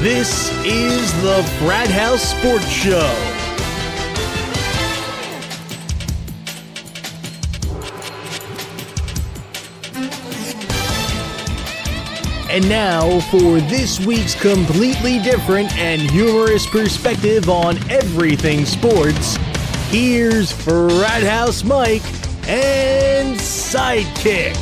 This is the Frat House Sports Show. And now for this week's completely different and humorous perspective on everything sports, here's Frat House Mike and Sidekick.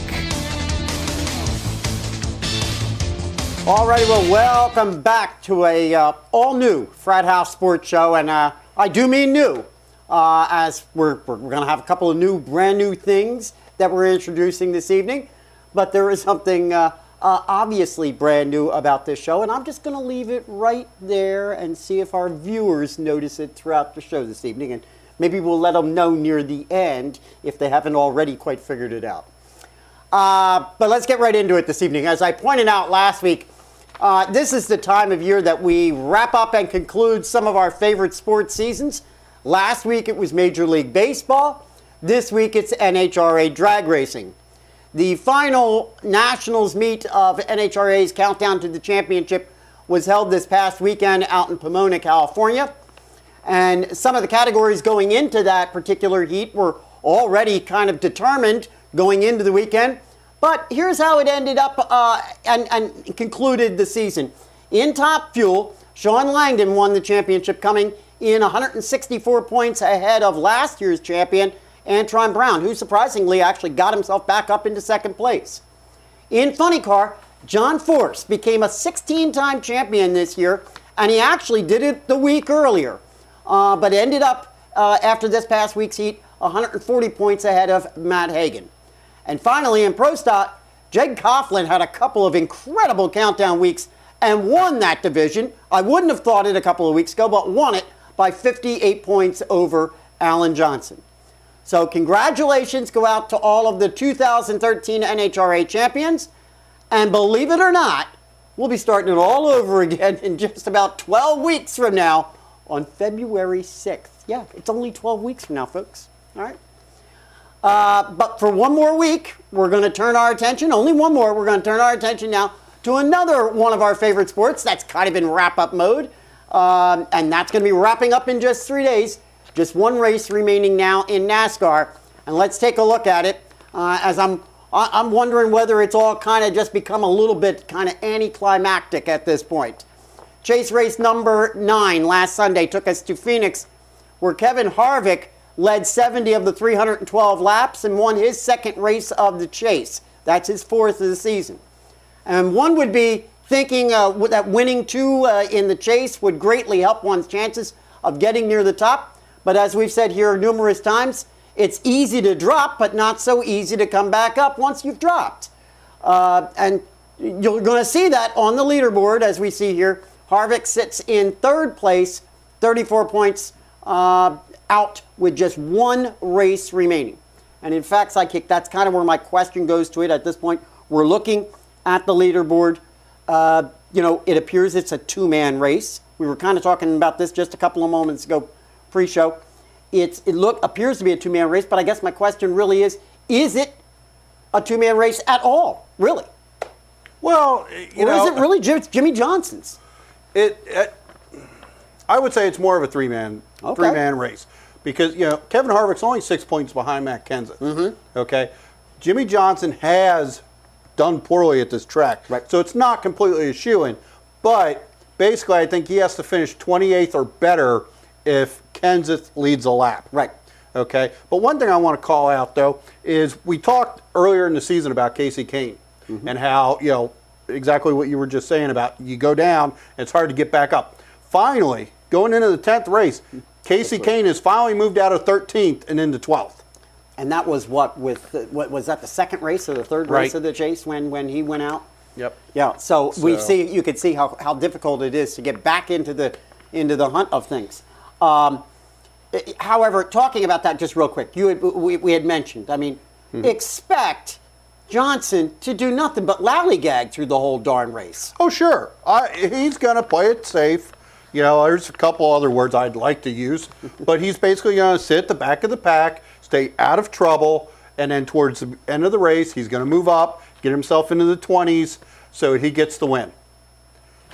All right, well, welcome back to a all-new Frat House Sports Show, and I do mean new, as we're going to have a couple of brand new things that we're introducing this evening, but there is something obviously brand new about this show, and I'm just going to leave it right there and see if our viewers notice it throughout the show this evening, and maybe we'll let them know near the end if they haven't already quite figured it out. But let's get right into it this evening. As I pointed out last week, this is the time of year that we wrap up and conclude some of our favorite sports seasons. Last week it was Major League Baseball. This week it's NHRA drag racing. The final Nationals meet of NHRA's Countdown to the Championship was held this past weekend out in Pomona, California. And some of the categories going into that particular heat were already kind of determined going into the weekend. But here's how it ended up and concluded the season. In Top Fuel, Sean Langdon won the championship, coming in 164 points ahead of last year's champion, Antron Brown, who surprisingly actually got himself back up into second place. In Funny Car, John Force became a 16-time champion this year, and he actually did it the week earlier, but ended up, after this past week's heat, 140 points ahead of Matt Hagan. And finally, in Pro Stock, Jed Coughlin had a couple of incredible countdown weeks and won that division. I wouldn't have thought it a couple of weeks ago, but won it by 58 points over Alan Johnson. So congratulations go out to all of the 2013 NHRA champions. And believe it or not, we'll be starting it all over again in just about 12 weeks from now on February 6th. Yeah, it's only 12 weeks from now, folks. All right. But for one more week, we're going to turn our attention, only one more, we're going to turn our attention now to another one of our favorite sports that's kind of in wrap-up mode. And that's going to be wrapping up in just 3 days. Just one race remaining now in NASCAR. And let's take a look at it, as I'm wondering whether it's all kind of just become a little bit kind of anticlimactic at this point. Chase race number 9 last Sunday took us to Phoenix, where Kevin Harvick led 70 of the 312 laps and won his second race of the chase. That's his fourth of the season. And one would be thinking that winning 2 in the chase would greatly help one's chances of getting near the top. But as we've said here numerous times, it's easy to drop, but not so easy to come back up once you've dropped. And you're going to see that on the leaderboard, as we see here. Harvick sits in third place, 34 points out with just one race remaining. And in fact, Sidekick, that's kind of where my question goes to it at this point. We're looking at the leaderboard. It appears it's a 2-man race. We were kind of talking about this just a couple of moments ago, pre-show. It appears to be a 2-man race, but I guess my question really is it a 2-man race at all, really? Well, or is it really Jimmy Johnson's? I would say it's more of a three-man race. Because, Kevin Harvick's only 6 points behind Matt Kenseth. Mm-hmm. Okay? Jimmy Johnson has done poorly at this track. Right. So it's not completely a shoo-in. But basically, I think he has to finish 28th or better if Kenseth leads a lap. Right. Okay? But one thing I want to call out, though, is we talked earlier in the season about Casey Kane. Mm-hmm. And how, exactly what you were just saying about you go down, and it's hard to get back up. Finally, going into the 10th race, Casey Kane has finally moved out of 13th and into 12th. And that was what was that the second race or the third race of the chase when he went out? Yep. Yeah. So you could see how difficult it is to get back into the hunt of things. However, talking about that just real quick, we had mentioned, expect Johnson to do nothing but lollygag through the whole darn race. Oh, sure. He's going to play it safe. There's a couple other words I'd like to use, but he's basically going to sit at the back of the pack, stay out of trouble, and then towards the end of the race, he's going to move up, get himself into the 20s, so he gets the win.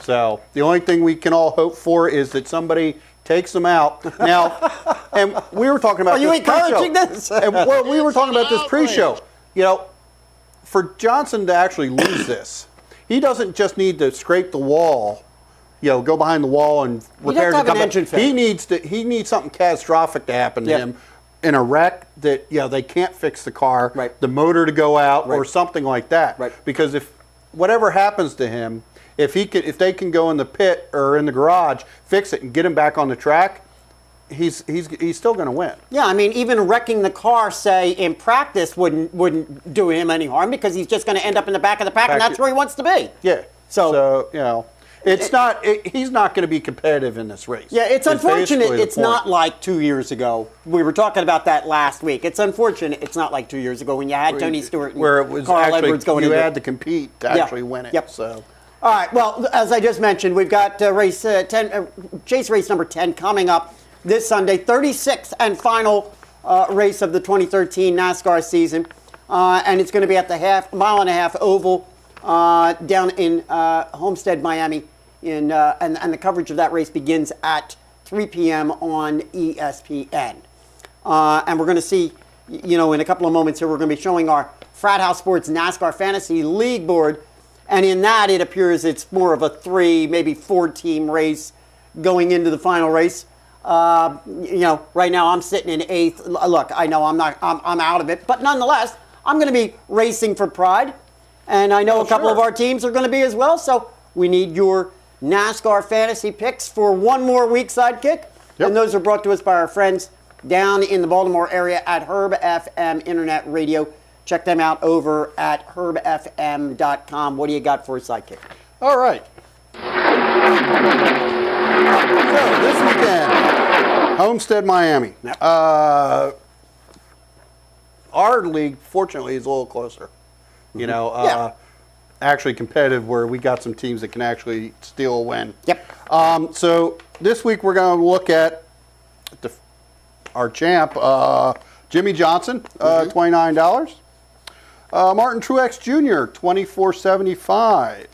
So the only thing we can all hope for is that somebody takes him out. Now, and we were talking about Are you this encouraging pre-show. this? And, well, we were talking about this pre-show. You know, for Johnson to actually lose this, he doesn't just need to scrape the wall, you know, go behind the wall and repair the an engine failure. He needs something catastrophic to happen to him in a wreck that, you know, they can't fix the car, the motor to go out or something like that. Because if whatever happens to him, if they can go in the pit or in the garage, fix it and get him back on the track, he's still going to win. Yeah, I mean, even wrecking the car, say in practice, wouldn't do him any harm because he's just going to end up in the back of the pack, and that's where he wants to be. Yeah. So you know, he's not going to be competitive in this race. Yeah, it's unfortunate. It's not like 2 years ago. We were talking about that last week. It's unfortunate. It's not like 2 years ago when you had Tony Stewart and where it was Carl actually, Edwards going. You had to compete to actually win it. Yep. So. All right. Well, as I just mentioned, we've got race 10, chase race number 10 coming up this Sunday, 36th and final race of the 2013 NASCAR season, and it's going to be at the mile-and-a-half oval down in Homestead, Miami, and the coverage of that race begins at 3 p.m. on ESPN. And we're going to see, you know, in a couple of moments here, we're going to be showing our Frat House Sports NASCAR Fantasy League board. And in that, it appears it's more of a 3, maybe 4-team race going into the final race. You know, right now I'm sitting in 8th. Look, I know I'm out of it, but nonetheless, I'm going to be racing for pride. And I know a couple of our teams are going to be as well. So we need your NASCAR fantasy picks for one more week, Sidekick. And those are brought to us by our friends down in the Baltimore area at Herb FM Internet Radio. Check them out over at herbfm.com. What do you got for a Sidekick? All right. So this weekend, Homestead, Miami. Our league, fortunately, is a little closer. You know, actually competitive where we got some teams that can actually steal a win. So this week we're going to look at our champ, Jimmy Johnson, $29. Martin Truex Jr., $24.75.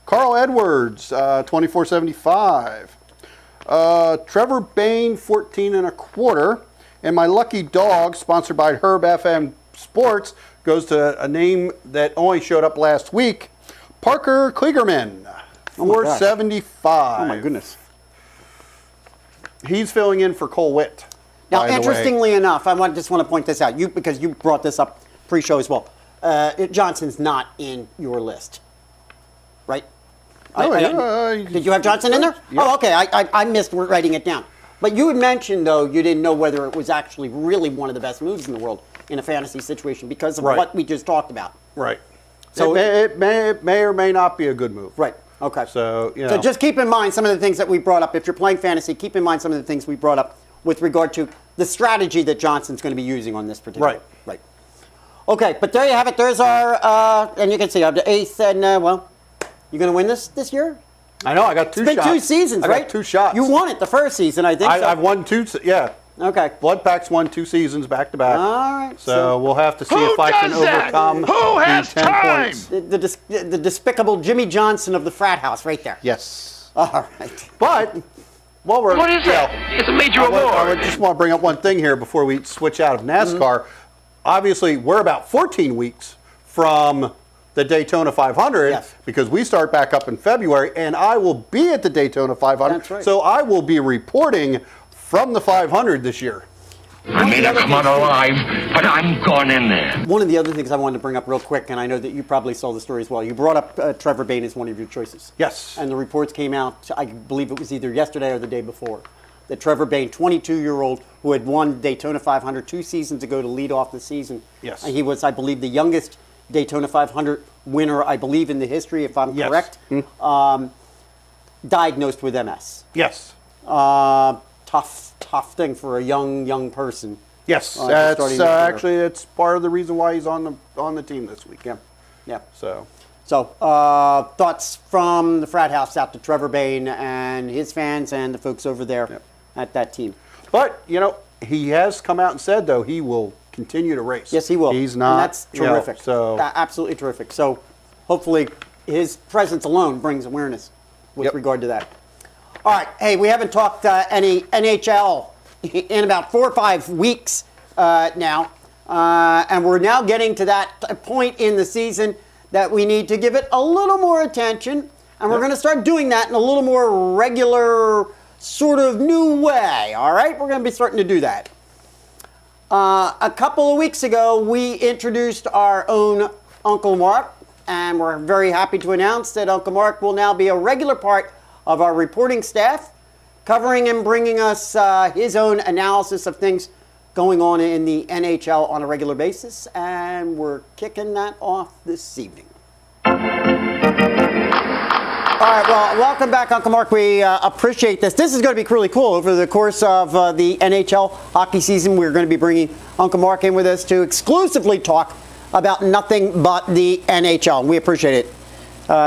Carl Edwards, $24.75. Trevor Bain, $14.25. And my lucky dog, sponsored by Herb FM Sports, goes to a name that only showed up last week, Parker Kligerman, $4.75. Oh my goodness. He's filling in for Cole Witt. Now, interestingly enough, I just want to point this out, because you brought this up pre-show as well. Johnson's not in your list, right? Did you have Johnson in there? Yeah. Oh, okay. I missed writing it down. But you had mentioned, though, you didn't know whether it was actually really one of the best moves in the world in a fantasy situation because of what we just talked about. Right. So it may or may not be a good move. Right. Okay. So, you know. So just keep in mind some of the things that we brought up. If you're playing fantasy, keep in mind some of the things we brought up with regard to the strategy that Johnson's going to be using on this particular. Right. Okay, but there you have it. There's our, and you can see I'm the 8th, and well, you going to win this year? I know. I got two shots. It's been 2 seasons, right? I got 2 shots. You won it the first season, I think. I've won 2. Yeah. Okay. Blood Pack's won 2 seasons back to back. All right. So we'll have to see if I can overcome Who has 10 time? points. The despicable Jimmy Johnson of the Frat House, right there. Yes. All right. But while we're What is that? It's a major award. I just want to bring up one thing here before we switch out of NASCAR. Obviously, we're about 14 weeks from the Daytona 500 because we start back up in February, and I will be at the Daytona 500. That's right. So I will be reporting from the 500 this year. I may not come out alive, but I'm going in there. One of the other things I wanted to bring up real quick, and I know that you probably saw the story as well. You brought up Trevor Bain as one of your choices. Yes. And the reports came out, I believe it was either yesterday or the day before, that Trevor Bain, 22-year-old, who had won Daytona 500 2 seasons ago to lead off the season. Yes. And he was, I believe, the youngest Daytona 500 winner, I believe, in the history, if I'm correct. Diagnosed with MS. Yes. Tough thing for a young person. Yes, that's actually it's part of the reason why he's on the team this week. Yeah. So thoughts from the Frat House out to Trevor Bain and his fans and the folks over there at that team. But you know, he has come out and said though he will continue to race. Yes, he will. He's not. And that's terrific. So absolutely terrific. So hopefully his presence alone brings awareness with regard to that. All right. Hey, we haven't talked any NHL in about 4 or 5 weeks now. And we're now getting to that point in the season that we need to give it a little more attention. And we're going to start doing that in a little more regular, sort of new way. All right? We're going to be starting to do that. A couple of weeks ago, we introduced our own Uncle Mark. And we're very happy to announce that Uncle Mark will now be a regular part of our reporting staff, covering and bringing us his own analysis of things going on in the NHL on a regular basis. And we're kicking that off this evening. All right, well, welcome back, Uncle Mark. We appreciate this. This is going to be really cool. Over the course of the NHL hockey season, we're going to be bringing Uncle Mark in with us to exclusively talk about nothing but the NHL. We appreciate it.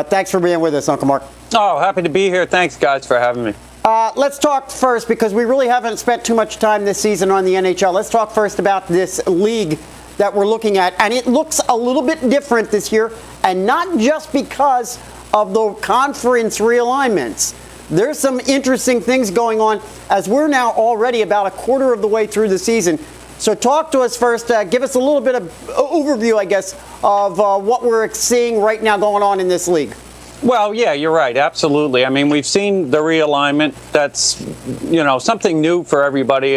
Thanks for being with us, Uncle Mark. Oh, happy to be here. Thanks, guys, for having me. Let's talk first, because we really haven't spent too much time this season on the NHL. Let's talk first about this league that we're looking at. And it looks a little bit different this year, and not just because of the conference realignments. There's some interesting things going on as we're now already about a quarter of the way through the season. So talk to us first. Give us a little bit of overview, I guess, of what we're seeing right now going on in this league. Well, yeah, you're right. Absolutely. I mean, we've seen the realignment. That's, something new for everybody.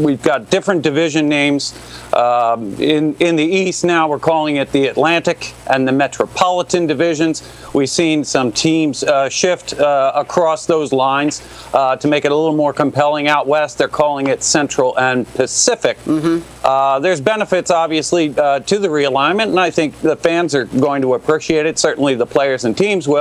We've got different division names. In the East now, we're calling it the Atlantic and the Metropolitan divisions. We've seen some teams shift across those lines to make it a little more compelling. Out West, they're calling it Central and Pacific. Mm-hmm. There's benefits, obviously, to the realignment, and I think the fans are going to appreciate it. Certainly the players and teams will.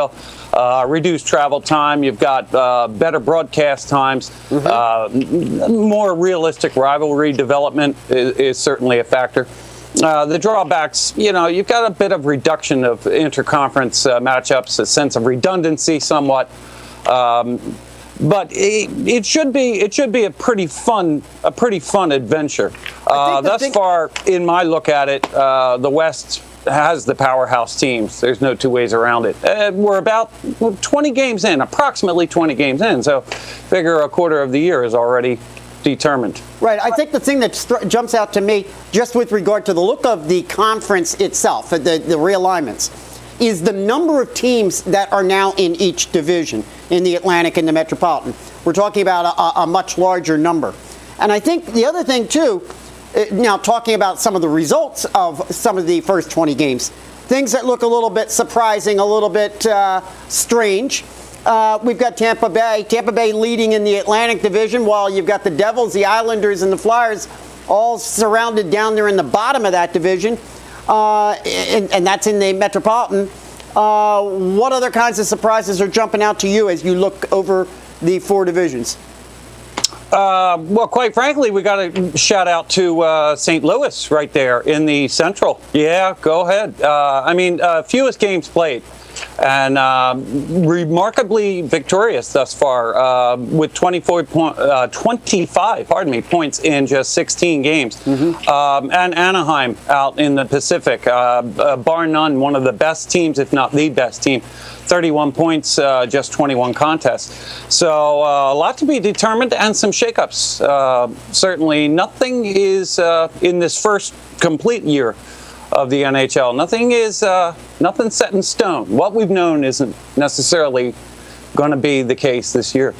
Reduced travel time. You've got better broadcast times. Mm-hmm. More realistic rivalry development is certainly a factor. The drawbacks, you've got a bit of reduction of interconference matchups, a sense of redundancy somewhat. But it should be a pretty fun adventure. Thus far, in my look at it, the West has the powerhouse teams. There's no two ways around it. We're about 20 games in, approximately 20 games in. So figure a quarter of the year is already determined. Right. I think the thing that jumps out to me, just with regard to the look of the conference itself, the realignments, is the number of teams that are now in each division, in the Atlantic and the Metropolitan. We're talking about a much larger number. And I think the other thing, too, now talking about some of the results of some of the first 20 games, things that look a little bit surprising, a little bit strange. We've got Tampa Bay leading in the Atlantic division, while you've got the Devils, the Islanders, and the Flyers all surrounded down there in the bottom of that division. And that's in the Metropolitan. What other kinds of surprises are jumping out to you as you look over the 4 divisions? Well, quite frankly, we got to shout out to St. Louis right there in the Central. Yeah, go ahead. Fewest games played, and remarkably victorious thus far, with 25 points in just 16 games. Mm-hmm. And Anaheim out in the Pacific, bar none, one of the best teams, if not the best team. 31 points, just 21 contests. So a lot to be determined, and some shakeups. Certainly nothing is in this first complete year of the NHL. Nothing's set in stone. What we've known isn't necessarily going to be the case this year.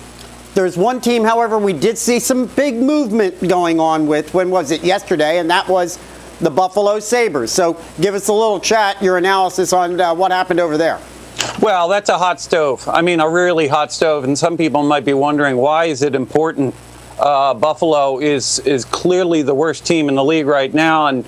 There's one team, however, we did see some big movement going on with. When was it? Yesterday, and that was the Buffalo Sabres. So give us a little chat, your analysis on what happened over there. Well, that's a hot stove. I mean, a really hot stove. And some people might be wondering, why is it important? Buffalo is clearly the worst team in the league right now. And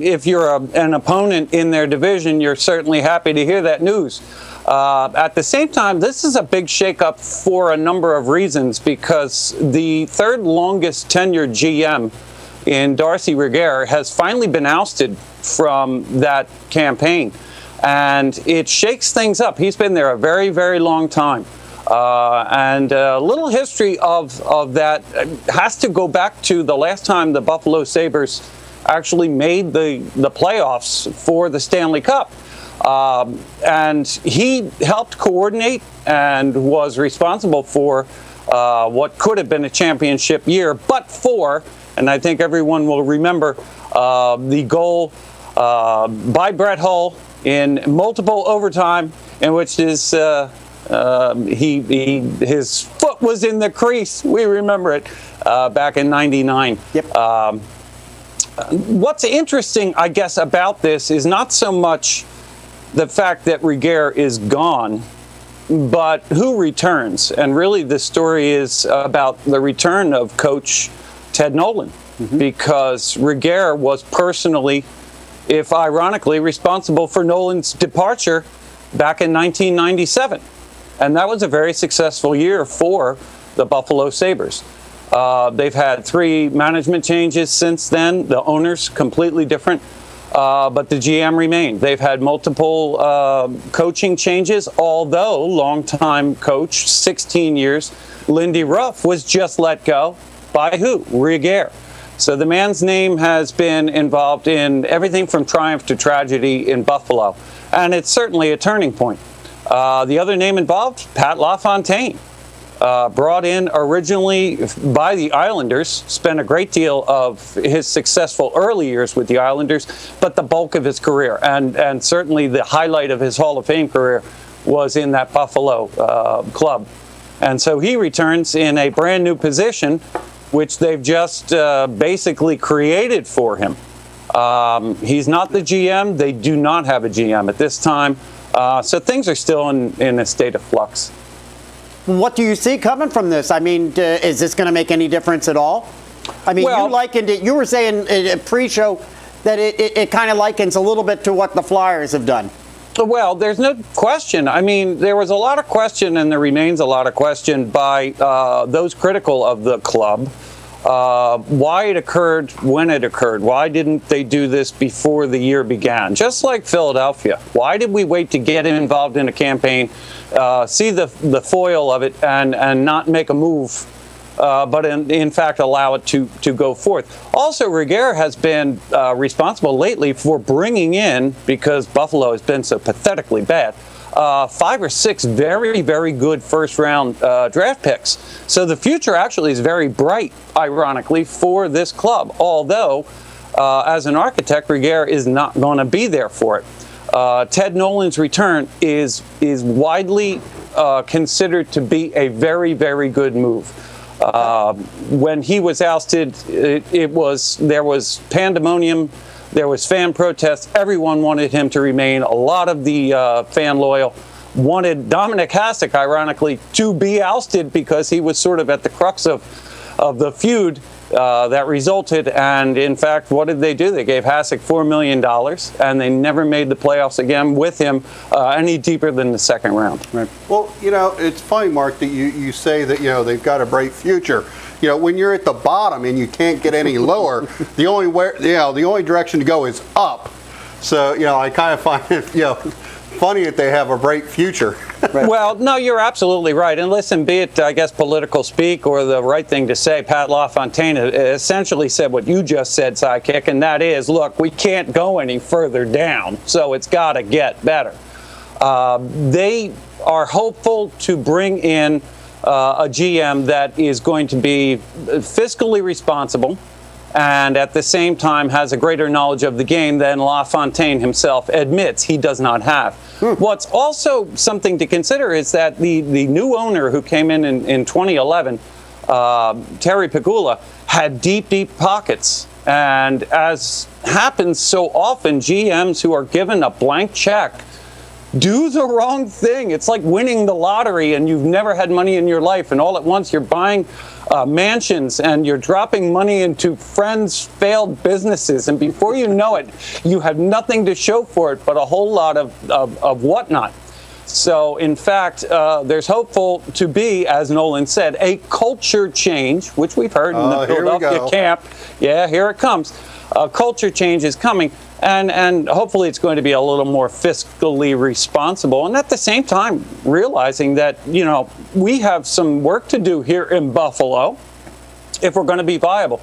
if you're an opponent in their division, you're certainly happy to hear that news. At the same time, this is a big shakeup for a number of reasons, because the third longest tenured GM in Darcy Regier has finally been ousted from that campaign. And it shakes things up. He's been there a very, very long time. And a little history of that has to go back to the last time the Buffalo Sabres actually made the playoffs for the Stanley Cup. And he helped coordinate and was responsible for what could have been a championship year, but for, and I think everyone will remember, the goal by Brett Hull in multiple overtime, in which his foot was in the crease. We remember it back in '99. Yep. What's interesting, I guess, about this is not so much the fact that Regehr is gone, but who returns. And really the story is about the return of Coach Ted Nolan, because Regehr was personally, if ironically, responsible for Nolan's departure back in 1997. And that was a very successful year for the Buffalo Sabres. They've had 3 management changes since then. The owner's completely different, but the GM remained. They've had multiple coaching changes, although longtime coach, 16 years, Lindy Ruff, was just let go by who? Regehr. So the man's name has been involved in everything from triumph to tragedy in Buffalo, and it's certainly a turning point. The other name involved, Pat LaFontaine, brought in originally by the Islanders, spent a great deal of his successful early years with the Islanders, but the bulk of his career, and certainly the highlight of his Hall of Fame career, was in that Buffalo club. And so he returns in a brand new position, which they've just basically created for him. He's not the GM. They do not have a GM at this time. So things are still in a state of flux. What do you see coming from this? I mean, is this going to make any difference at all? I mean, well, you likened it. You were saying in pre-show that it kind of likens a little bit to what the Flyers have done. Well, there's no question. I mean, there was a lot of question, and there remains a lot of question by those critical of the club. Why it occurred, when it occurred. Why didn't they do this before the year began? Just like Philadelphia. Why did we wait to get involved in a campaign, see the foil of it, and not make a move, but in fact allow it to go forth? Also, Regehr has been responsible lately for bringing in, because Buffalo has been so pathetically bad, 5 or 6 very, very good first-round draft picks. So the future actually is very bright, ironically, for this club, although as an architect, Regehr is not going to be there for it. Ted Nolan's return is widely considered to be a very, very good move. When he was ousted, there was pandemonium. There was fan protests. Everyone wanted him to remain. A lot of the fan loyal wanted Dominic Hasek, ironically, to be ousted because he was sort of at the crux of the feud that resulted. And in fact, what did they do? They gave Hasek $4 million, and they never made the playoffs again with him any deeper than the second round. Right. Well, it's funny, Mark, that you say that they've got a bright future. When you're at the bottom and you can't get any lower, the only direction to go is up. So, I kind of find it, funny that they have a bright future. Right. Well, no, you're absolutely right. And listen, be it, I guess, political speak or the right thing to say, Pat LaFontaine essentially said what you just said, Sidekick, and that is, look, we can't go any further down, so it's got to get better. They are hopeful to bring in a GM that is going to be fiscally responsible and at the same time has a greater knowledge of the game than LaFontaine himself admits he does not have. What's also something to consider is that the new owner who came in 2011, Terry Pegula, had deep pockets. And as happens so often, GMs who are given a blank check do the wrong thing. It's like winning the lottery and you've never had money in your life, and all at once you're buying mansions and you're dropping money into friends' failed businesses, and before you know it, you have nothing to show for it but a whole lot of whatnot. So, in fact, there's hopeful to be, as Nolan said, a culture change, which we've heard in the Philadelphia camp. Yeah, here it comes. A culture change is coming. And hopefully it's going to be a little more fiscally responsible, and at the same time realizing that we have some work to do here in Buffalo if we're going to be viable.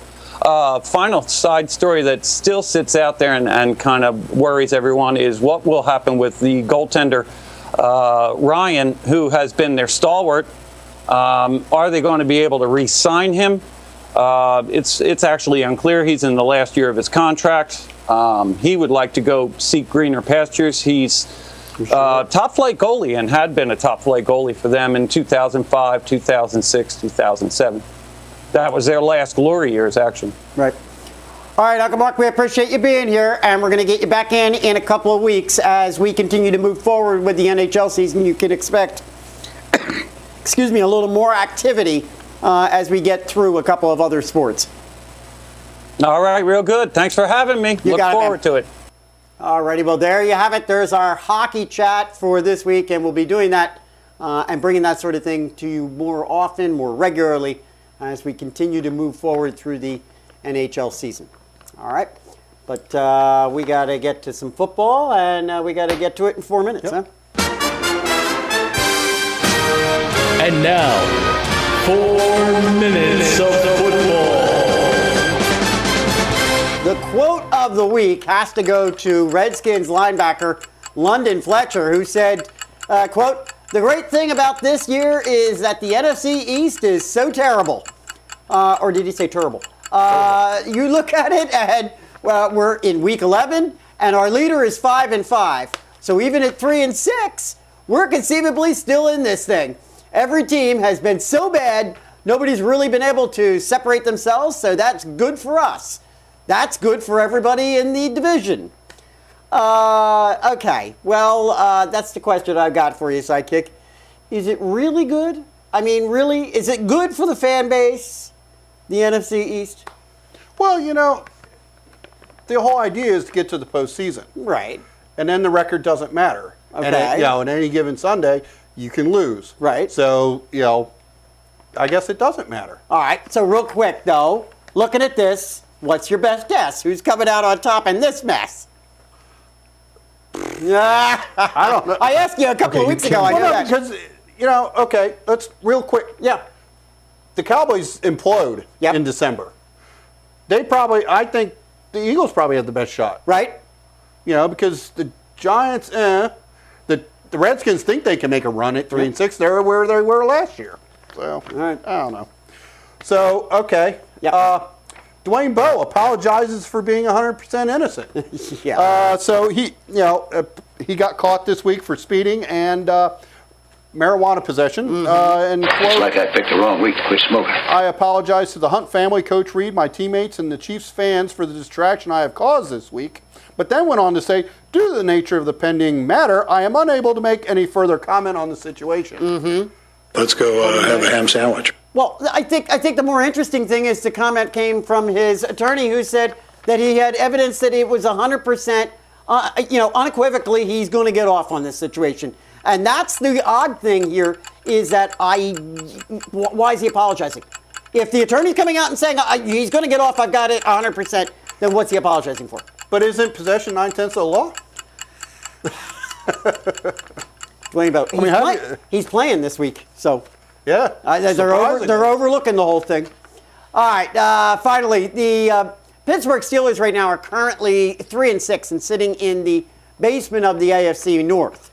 final side story that still sits out there and kind of worries everyone is what will happen with the goaltender Ryan, who has been their stalwart. Are they going to be able to re-sign him? It's actually unclear. He's in the last year of his contract. He would like to go seek greener pastures. He's top-flight goalie and had been a top-flight goalie for them in 2005, 2006, 2007. That was their last glory years, actually. Right. All right, Uncle Mark, we appreciate you being here, and we're going to get you back in a couple of weeks as we continue to move forward with the NHL season. You can expect, excuse me, a little more activity as we get through a couple of other sports. All right, real good. Thanks for having me. Look forward to it. All righty, well, there you have it. There's our hockey chat for this week, and we'll be doing that and bringing that sort of thing to you more often, more regularly, as we continue to move forward through the NHL season. All right, but we got to get to some football, and we got to get to it in 4 minutes, huh? And now, 4 minutes of football. The quote of the week has to go to Redskins linebacker London Fletcher, who said, quote, "The great thing about this year is that the NFC East is so terrible." Or did he say terrible? You look at it, and we're in week 11, and our leader is 5-5. So even at 3-6, we're conceivably still in this thing. Every team has been so bad, nobody's really been able to separate themselves, so that's good for us. That's good for everybody in the division. Okay, well, that's the question I've got for you, Sidekick. Is it really good? I mean, really, is it good for the fan base, the NFC East? Well, you know, the whole idea is to get to the postseason. Right. And then the record doesn't matter. Okay. And, on any given Sunday, you can lose. Right. So, I guess it doesn't matter. All right, so real quick, though, looking at this, what's your best guess? Who's coming out on top in this mess? I don't know. I asked you a couple of weeks ago. I know that. Because, okay, let's real quick. Yeah. The Cowboys implode in December. I think the Eagles probably have the best shot. Right. Because the Giants, the Redskins think they can make a run at 3-6. They're where they were last year. So, I don't know. So, okay. Yeah. Dwayne Bowe apologizes for being 100% innocent. Yeah. So he got caught this week for speeding and marijuana possession. And It's like I picked the wrong week to quit smoking. I apologize to the Hunt family, Coach Reed, my teammates, and the Chiefs fans for the distraction I have caused this week. But then went on to say, due to the nature of the pending matter, I am unable to make any further comment on the situation. Mm-hmm. Let's go have a ham sandwich. Well, I think the more interesting thing is the comment came from his attorney, who said that he had evidence that it was 100%, unequivocally, he's going to get off on this situation. And that's the odd thing here, is that why is he apologizing? If the attorney's coming out and saying he's going to get off, I've got it 100%, then what's he apologizing for? But isn't possession 9/10 of the law? Dwayne Bowe, he's playing this week, so yeah, they're overlooking the whole thing. All right, finally, the Pittsburgh Steelers right now are currently 3-6 and sitting in the basement of the AFC North.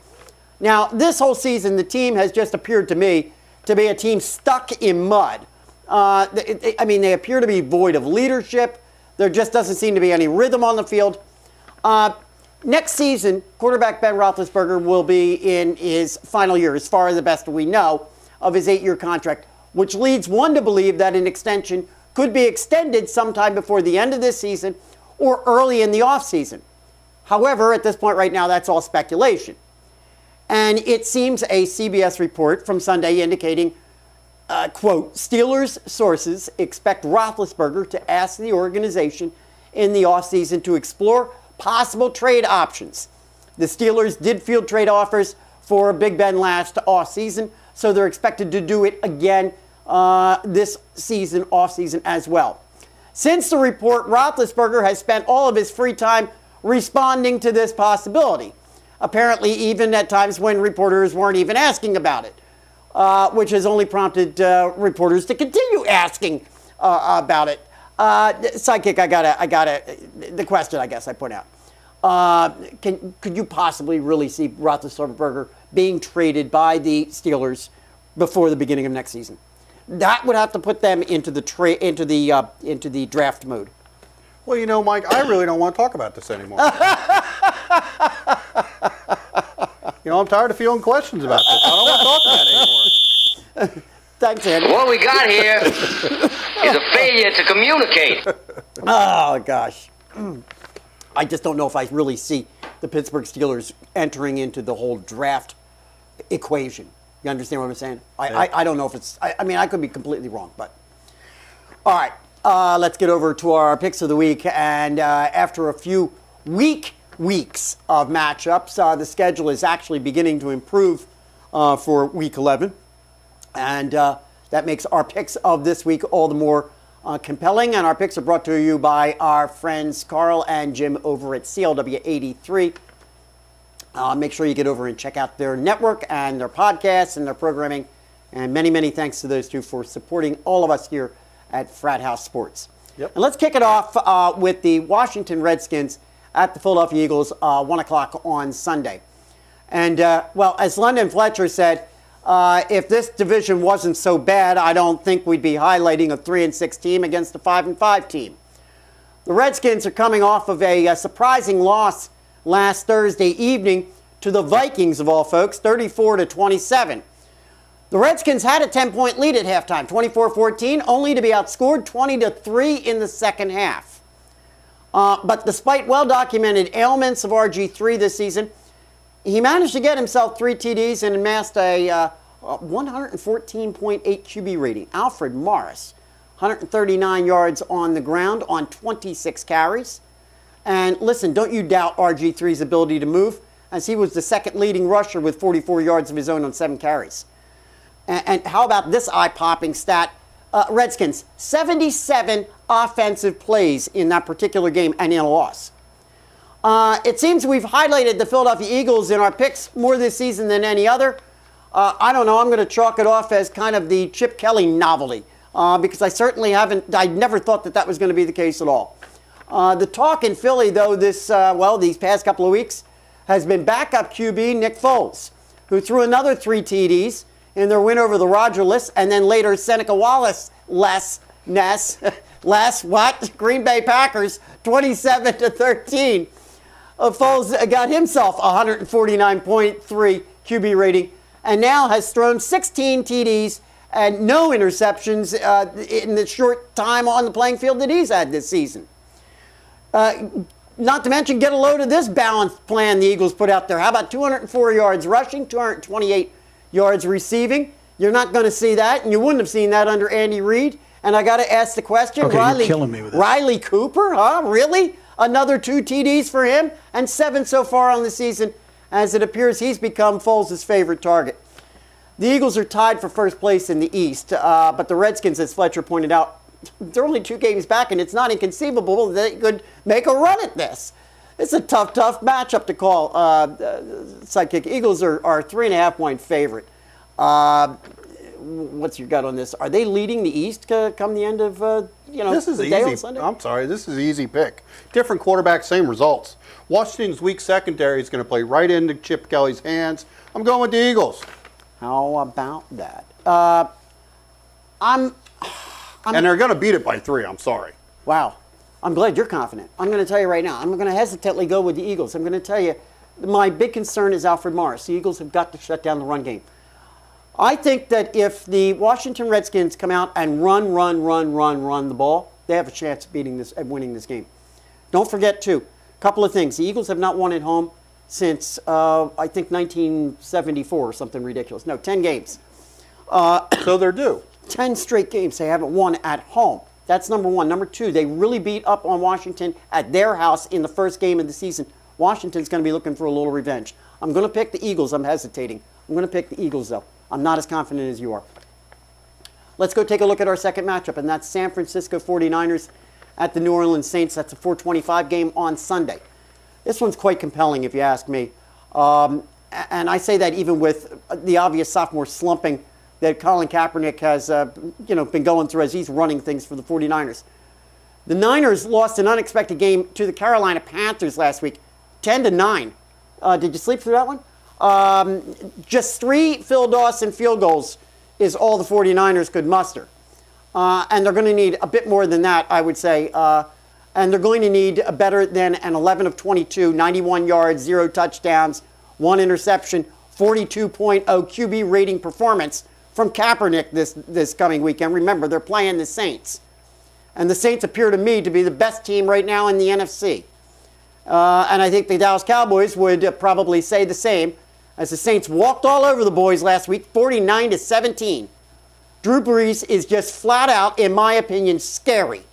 Now, this whole season, the team has just appeared to me to be a team stuck in mud. They appear to be void of leadership. There just doesn't seem to be any rhythm on the field. Next season, quarterback Ben Roethlisberger will be in his final year, as far as the best we know, of his 8-year contract, which leads one to believe that an extension could be extended sometime before the end of this season or early in the offseason. However, at this point right now, that's all speculation. And it seems a CBS report from Sunday indicating, quote, Steelers sources expect Roethlisberger to ask the organization in the offseason to explore possible trade options. The Steelers did field trade offers for Big Ben last offseason, so they're expected to do it again this season, offseason as well. Since the report, Roethlisberger has spent all of his free time responding to this possibility. Apparently, even at times when reporters weren't even asking about it, which has only prompted reporters to continue asking about it. Sidekick, I gotta. The question, I guess, I put out. Could you possibly really see Roethlisberger being traded by the Steelers before the beginning of next season? That would have to put them into the draft mode. Well, you know, Mike, I really don't want to talk about this anymore. You know, I'm tired of fielding questions about this. I don't want to talk about it anymore. Thanks, Andy. What we got here is a failure to communicate. Oh, gosh. I just don't know if I really see the Pittsburgh Steelers entering into the whole draft equation. You understand what I'm saying? I don't know if it's... I mean, I could be completely wrong, but... All right. Let's get over to our picks of the week. And after a few weeks of matchups, the schedule is actually beginning to improve for Week 11. And that makes our picks of this week all the more compelling. And our picks are brought to you by our friends Carl and Jim over at CLW 83. Make sure you get over and check out their network and their podcasts and their programming. And many, many thanks to those two for supporting all of us here at Frat House Sports. Yep. And let's kick it off with the Washington Redskins at the Philadelphia Eagles, 1 o'clock on Sunday. And, well, as London Fletcher said, if this division wasn't so bad, I don't think we'd be highlighting a 3-6 team against a 5-5 team. The Redskins are coming off of a surprising loss last Thursday evening to the Vikings, of all folks, 34-27. The Redskins had a 10-point lead at halftime, 24-14, only to be outscored 20-3 in the second half. But despite well-documented ailments of RG3 this season, he managed to get himself 3 TDs and amassed a 114.8 QB rating. Alfred Morris, 139 yards on the ground on 26 carries. And listen, don't you doubt RG3's ability to move, as he was the second leading rusher with 44 yards of his own on 7 carries. And how about this eye-popping stat? Redskins, 77 offensive plays in that particular game and in a loss. It seems we've highlighted the Philadelphia Eagles in our picks more this season than any other. I don't know. I'm going to chalk it off as kind of the Chip Kelly novelty because I never thought that was going to be the case at all. The talk in Philly, though, these past couple of weeks has been backup QB Nick Foles, who threw another 3 TDs in their win over the Rogerless, and then later Seneca Wallace Green Bay Packers 27-13. Foles got himself a 149.3 QB rating and now has thrown 16 TDs and no interceptions in the short time on the playing field that he's had this season. Not to mention, get a load of this balanced plan the Eagles put out there. How about 204 yards rushing, 228 yards receiving? You're not going to see that, and you wouldn't have seen that under Andy Reid. And I got to ask the question, okay, you're killing me with this. Riley Cooper, huh? Really? Another 2 TDs for him, and 7 so far on the season, as it appears he's become Foles' favorite target. The Eagles are tied for first place in the East, but the Redskins, as Fletcher pointed out, they're only 2 games back, and it's not inconceivable that they could make a run at this. It's a tough matchup to call. Sidekick. Eagles are 3.5-point favorite. What's your gut on this? Are they leading the East come the end of this is the day easy. on Sunday? I'm sorry, this is an easy pick. Different quarterback, same results. Washington's weak secondary is going to play right into Chip Kelly's hands. I'm going with the Eagles. How about that? And they're going to beat it by 3. I'm sorry. Wow. I'm glad you're confident. I'm going to tell you right now. I'm going to hesitantly go with the Eagles. I'm going to tell you, my big concern is Alfred Morris. The Eagles have got to shut down the run game. I think that if the Washington Redskins come out and run the ball, they have a chance of winning this game. Don't forget, too, a couple of things. The Eagles have not won at home since, I think, 1974 or something ridiculous. No, 10 games. So they're due. 10 straight games they haven't won at home. That's number one. Number two, they really beat up on Washington at their house in the first game of the season. Washington's going to be looking for a little revenge. I'm going to pick the Eagles. I'm hesitating. I'm going to pick the Eagles, though. I'm not as confident as you are. Let's go take a look at our second matchup, and that's San Francisco 49ers at the New Orleans Saints. That's a 4:25 game on Sunday. This one's quite compelling, if you ask me. And I say that even with the obvious sophomore slumping that Colin Kaepernick has been going through as he's running things for the 49ers. The Niners lost an unexpected game to the Carolina Panthers last week, 10-9. Did you sleep through that one? Just 3 Phil Dawson field goals is all the 49ers could muster. And they're going to need a bit more than that, I would say. And they're going to need a better than an 11 of 22, 91 yards, 0 touchdowns, 1 interception, 42.0 QB rating performance from Kaepernick this coming weekend. Remember, they're playing the Saints. And the Saints appear to me to be the best team right now in the NFC. And I think the Dallas Cowboys would probably say the same, as the Saints walked all over the boys last week, 49-17. Drew Brees is just flat out, in my opinion, scary.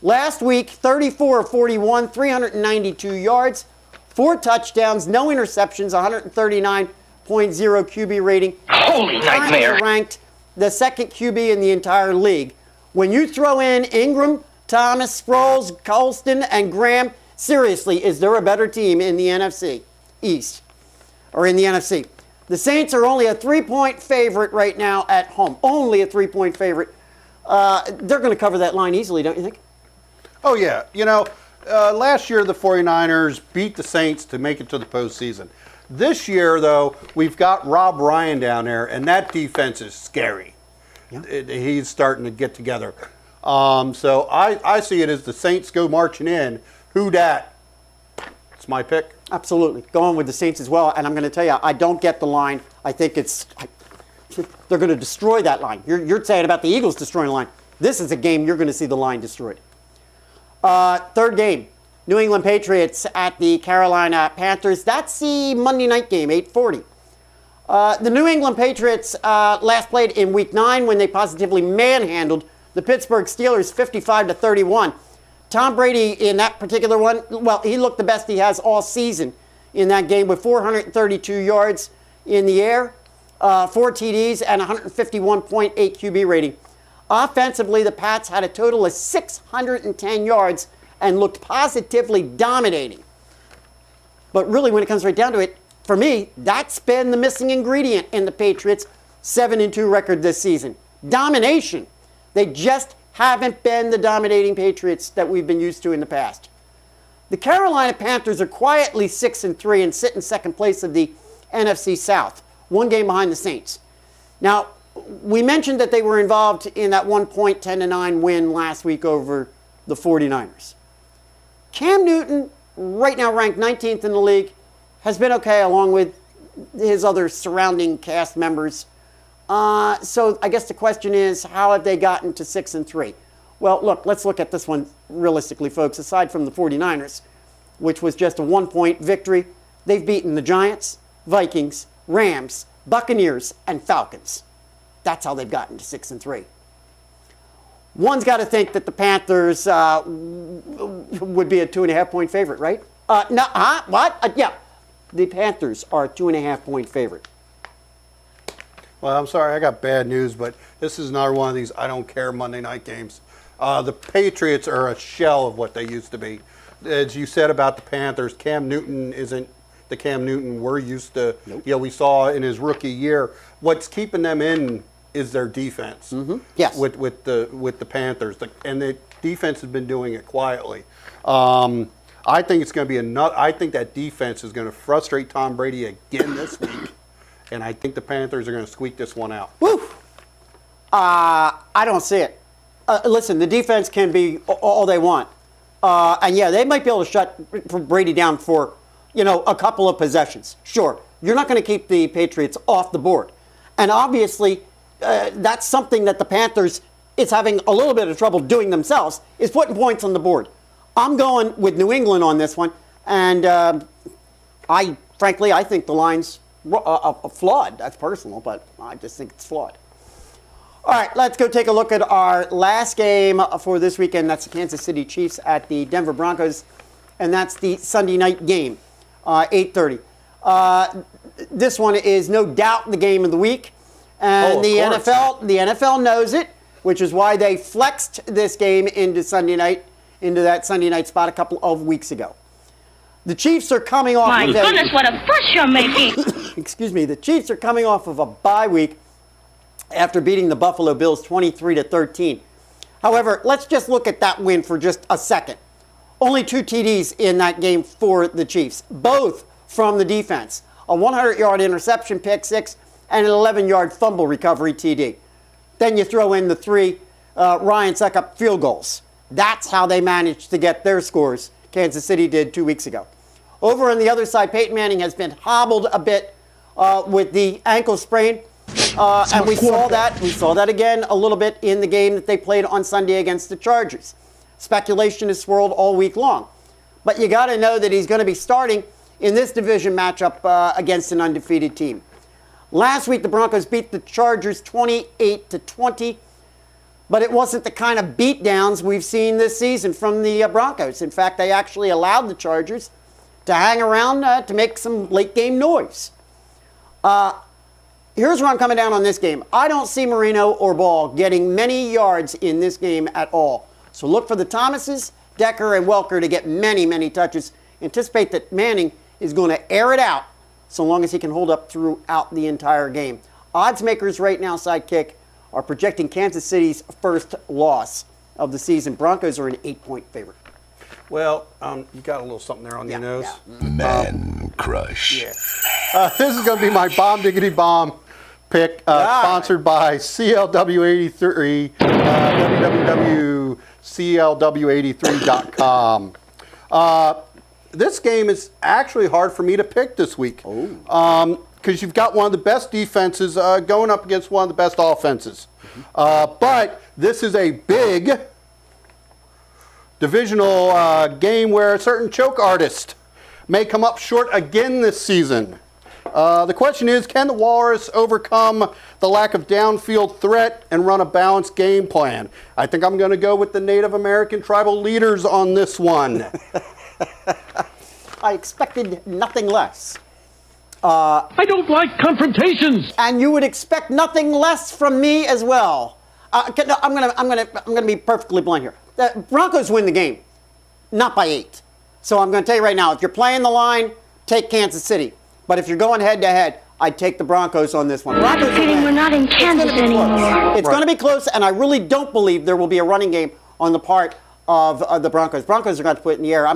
Last week, 34 of 41, 392 yards, 4 touchdowns, no interceptions, 139.0 QB rating. Holy nightmare. Ranked the second QB in the entire league. When you throw in Ingram, Thomas, Sproles, Colston, and Graham, seriously, is there a better team in the NFC East or in the NFC? The Saints are only a 3-point favorite right now at home. Only a 3-point favorite. They're going to cover that line easily, don't you think? Oh, yeah. You know, last year the 49ers beat the Saints to make it to the postseason. This year, though, we've got Rob Ryan down there, and that defense is scary. Yeah. He's starting to get together. So I see it as the Saints go marching in. Who dat? It's my pick. Absolutely. Going with the Saints as well. And I'm going to tell you, I don't get the line. I think they're going to destroy that line. You're saying about the Eagles destroying the line. This is a game you're going to see the line destroyed. Third game, New England Patriots at the Carolina Panthers. That's the Monday night game, 8:40. The New England Patriots last played in Week 9 when they positively manhandled the Pittsburgh Steelers 55-31. Tom Brady in that particular one, well, he looked the best he has all season in that game with 432 yards in the air, 4 TDs, and 151.8 QB rating. Offensively, the Pats had a total of 610 yards and looked positively dominating. But really, when it comes right down to it, for me, that's been the missing ingredient in the Patriots' 7-2 record this season. Domination. They just haven't been the dominating Patriots that we've been used to in the past. The Carolina Panthers are quietly 6-3 and sit in second place of the NFC South, 1 game behind the Saints. Now, we mentioned that they were involved in that 1-point 10-9 win last week over the 49ers. Cam Newton, right now ranked 19th in the league, has been okay along with his other surrounding cast members. So I guess the question is, how have they gotten to 6-3? Well, look, let's look at this one realistically, folks. Aside from the 49ers, which was just a 1-point victory, they've beaten the Giants, Vikings, Rams, Buccaneers, and Falcons. That's how they've gotten to 6-3. One's got to think that the Panthers would be a 2.5-point favorite, right? Yeah. The Panthers are a 2.5-point favorite. Well, I'm sorry, I got bad news, but this is another one of these I don't care Monday night games. The Patriots are a shell of what they used to be. As you said about the Panthers, Cam Newton isn't the Cam Newton we're used to. Nope. We saw in his rookie year. What's keeping them in is their defense. Mm-hmm. Yes. With the Panthers, and the defense has been doing it quietly. I think it's going to be I think that defense is going to frustrate Tom Brady again this week, and I think the Panthers are going to squeak this one out. Woo! I don't see it. Listen, the defense can be all they want, and yeah, they might be able to shut Brady down for a couple of possessions. Sure, you're not going to keep the Patriots off the board, and obviously that's something that the Panthers is having a little bit of trouble doing themselves, is putting points on the board. I'm going with New England on this one, and I think the line's flawed. That's personal, but I just think it's flawed. All right, let's go take a look at our last game for this weekend. That's the Kansas City Chiefs at the Denver Broncos, and that's the Sunday night game, 8:30. This one is no doubt the game of the week, and the NFL knows it, which is why they flexed this game into that Sunday night spot a couple of weeks ago. The Chiefs are coming off. My goodness, what a fuss you're making! Excuse me. The Chiefs are coming off of a bye week after beating the Buffalo Bills 23-13. However, let's just look at that win for just a second. Only 2 TDs in that game for the Chiefs, both from the defense. A 100-yard interception pick six and an 11-yard fumble recovery TD. Then you throw in the 3 Ryan Succop field goals. That's how they managed to get their scores. Kansas City did 2 weeks ago. Over on the other side, Peyton Manning has been hobbled a bit with the ankle sprain. And we saw that. We saw that again a little bit in the game that they played on Sunday against the Chargers. Speculation has swirled all week long. But you got to know that he's going to be starting in this division matchup against an undefeated team. Last week, the Broncos beat the Chargers 28-20. But it wasn't the kind of beatdowns we've seen this season from the Broncos. In fact, they actually allowed the Chargers to hang around to make some late-game noise. Here's where I'm coming down on this game. I don't see Marino or Ball getting many yards in this game at all. So look for the Thomases, Decker, and Welker to get many, many touches. Anticipate that Manning is going to air it out so long as he can hold up throughout the entire game. Odds makers right now, Sidekick, are projecting Kansas City's first loss of the season. Broncos are an 8-point favorite. Well, you got a little something there on your nose. Yeah. Man crush. Yeah. This is going to be my bomb diggity bomb pick, sponsored by CLW83, www.clw83.com. This game is actually hard for me to pick this week. Because you've got one of the best defenses going up against one of the best offenses. But this is a big divisional game where a certain choke artist may come up short again this season. The question is, can the Walrus overcome the lack of downfield threat and run a balanced game plan? I think I'm going to go with the Native American tribal leaders on this one. I expected nothing less. I don't like confrontations. And you would expect nothing less from me as well. I'm gonna be perfectly blunt here. The Broncos win the game, not by 8. So I'm going to tell you right now, if you're playing the line, take Kansas City. But if you're going head-to-head, I'd take the Broncos on this one. I'm kidding, we're not in Kansas anymore. It's going to be close, and I really don't believe there will be a running game on the part of the Broncos. Broncos are going to put it in the air.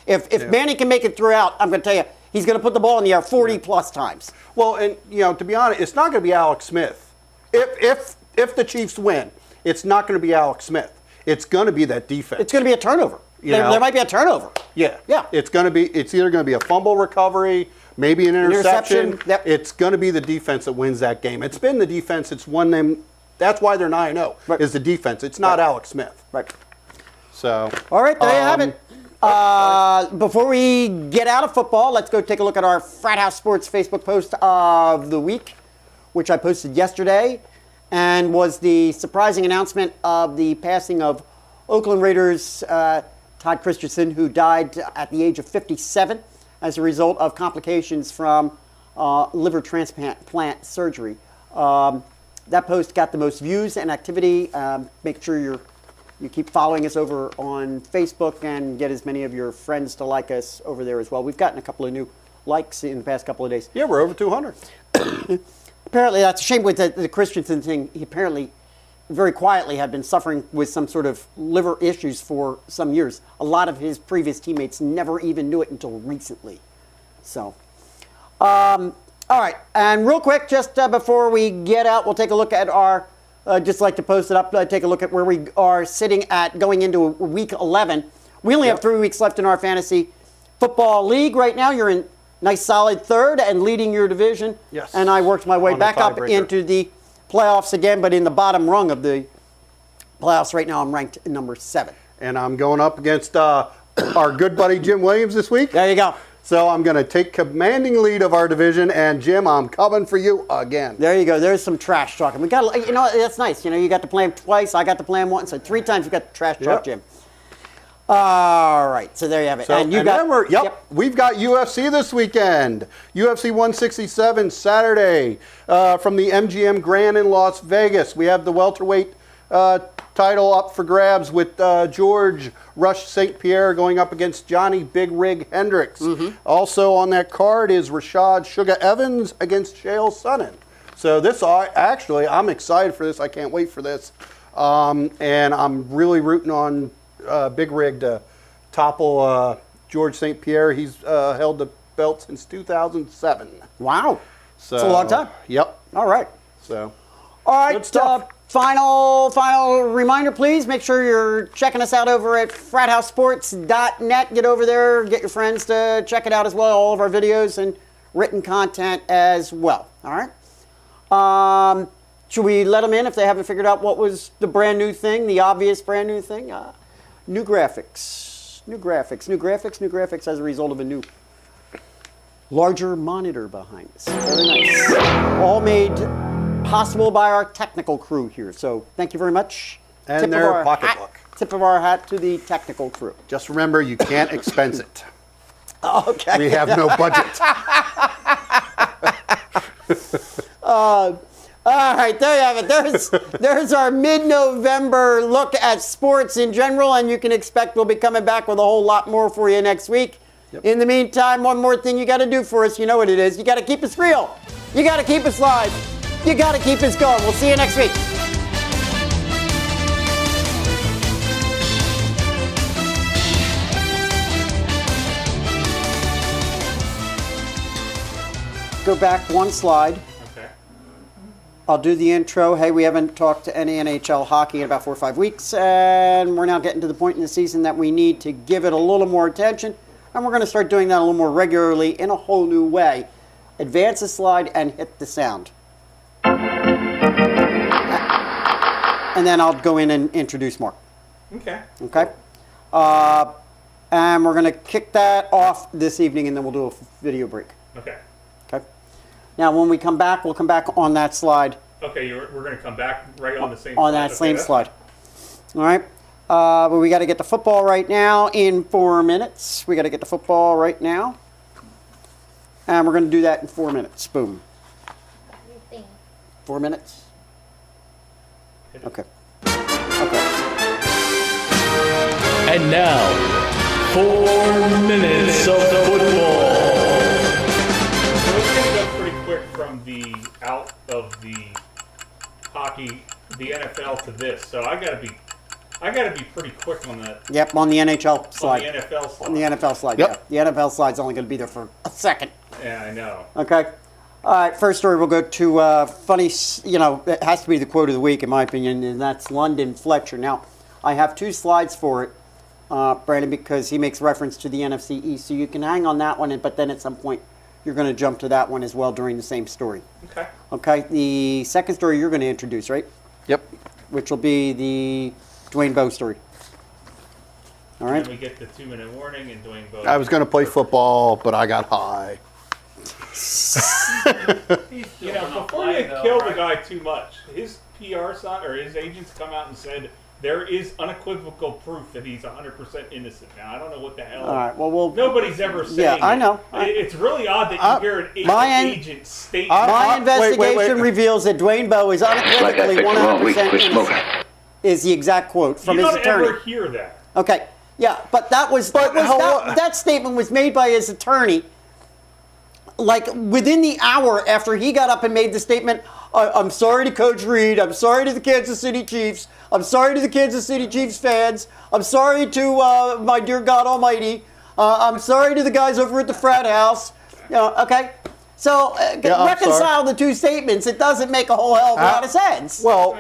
If Manning can make it throughout, I'm going to tell you, he's going to put the ball in the air 40-plus times. Well, and, to be honest, it's not going to be Alex Smith. If the Chiefs win, it's not going to be Alex Smith. It's going to be that defense. It's going to be a turnover. There might be a turnover. Yeah. Yeah. It's either going to be a fumble recovery, maybe an interception. Yep. It's going to be the defense that wins that game. It's been the defense. It's won them. That's why they're 9-0, is the defense. It's not Alex Smith. Right. So. All right, there you have it. Before we get out of football, let's go take a look at our Frat House Sports Facebook post of the week, which I posted yesterday, and was the surprising announcement of the passing of Oakland Raiders Todd Christensen, who died at the age of 57 as a result of complications from liver transplant surgery. That post got the most views and activity. Make sure you keep following us over on Facebook and get as many of your friends to like us over there as well. We've gotten a couple of new likes in the past couple of days. Yeah, we're over 200. Apparently, that's a shame with the Christensen thing. He apparently very quietly had been suffering with some sort of liver issues for some years. A lot of his previous teammates never even knew it until recently. So, all right. And real quick, just before we get out, we'll take a look at our, just like to post it up, take a look at where we are sitting at going into week 11. We only have 3 weeks left in our fantasy football league right now. You're in nice solid third and leading your division. Yes. And I worked my way back up into the playoffs again, but in the bottom rung of the playoffs right now, I'm ranked number 7. And I'm going up against our good buddy Jim Williams this week. There you go. So I'm going to take commanding lead of our division, and Jim, I'm coming for you again. There you go. There's some trash talking. We got, that's nice. You got to play him twice. I got to play him once. So 3 times you got the trash talk, Jim. All right. So there you have it. So, we've got UFC this weekend. UFC 167 Saturday from the MGM Grand in Las Vegas. We have the welterweight title up for grabs with George Rush St. Pierre going up against Johnny Big Rig Hendricks. Also on that card is Rashad Sugar Evans against Chael Sonnen. So this, I'm excited for this. I can't wait for this. And I'm really rooting on Big Rig to topple George St. Pierre. He's held the belt since 2007. Wow. So, it's a long time. Yep. All right. So. All right. Good stuff. Final reminder, please. Make sure you're checking us out over at FratHouseSports.net. Get over there. Get your friends to check it out as well. All of our videos and written content as well. All right. Should we let them in if they haven't figured out what was the brand new thing, the obvious brand new thing? New graphics. New graphics as a result of a new larger monitor behind us. Very nice. All made possible by our technical crew here. So thank you very much. And their pocketbook. Tip of our hat to the technical crew. Just remember, you can't expense it. Okay. We have no budget. All right, there you have it. There's our mid-November look at sports in general, and you can expect we'll be coming back with a whole lot more for you next week. Yep. In the meantime, one more thing you got to do for us. You know what it is. You got to keep us real. You got to keep us live. You got to keep us going. We'll see you next week. Go back one slide. Okay. I'll do the intro. Hey, we haven't talked to any NHL hockey in about 4 or 5 weeks, and we're now getting to the point in the season that we need to give it a little more attention, and we're going to start doing that a little more regularly in a whole new way. Advance the slide and hit the sound. And then I'll go in and introduce more. Okay. Okay? And we're going to kick that off this evening, and then we'll do a video break. Okay. Okay? Now, when we come back, we'll come back on that slide. Okay, we're going to come back right on the same on slide. that same slide. All right? But we got to get the football right now in 4 minutes. We got to get the football right now. And we're going to do that in 4 minutes. Boom. 4 minutes? Okay. Okay. And now, 4 minutes of football. So it's going to go pretty quick from the out of the hockey, the NFL to this. So I got to be pretty quick on that. Yep, on the NHL slide. On the NFL slide. On the NFL slide, Yep. yeah. The NFL slide's only going to be there for a second. Yeah, I know. Okay. All right, first story, we'll go to funny, it has to be the quote of the week, in my opinion, and that's London Fletcher. Now, I have 2 slides for it, Brandon, because he makes reference to the NFC East, so you can hang on that one, but then at some point, you're going to jump to that one as well during the same story. Okay. Okay, the second story you're going to introduce, right? Yep. Which will be the Dwayne Bowe story. All right? And we get the 2-minute warning and Dwayne Bowe. I was going to play football, but I got high. Before you kill the guy too much, his PR side or his agents come out and said there is unequivocal proof that he's 100% innocent. Now I don't know what the hell. All right. Well, nobody's ever saying. Yeah, I know. It's really odd that you hear an agent state. My investigation reveals that Dwayne Bowe is unequivocally 100% innocent. Is the exact quote from his attorney. You don't ever hear that. Okay. Yeah, but that statement was made by his attorney. Like within the hour after he got up and made the statement, I'm sorry to Coach Reed, I'm sorry to the Kansas City Chiefs, I'm sorry to the Kansas City Chiefs fans, I'm sorry to my dear God Almighty, I'm sorry to the guys over at the Frat House. Okay? So reconcile the 2 statements. It doesn't make a whole hell of a lot of sense. Well,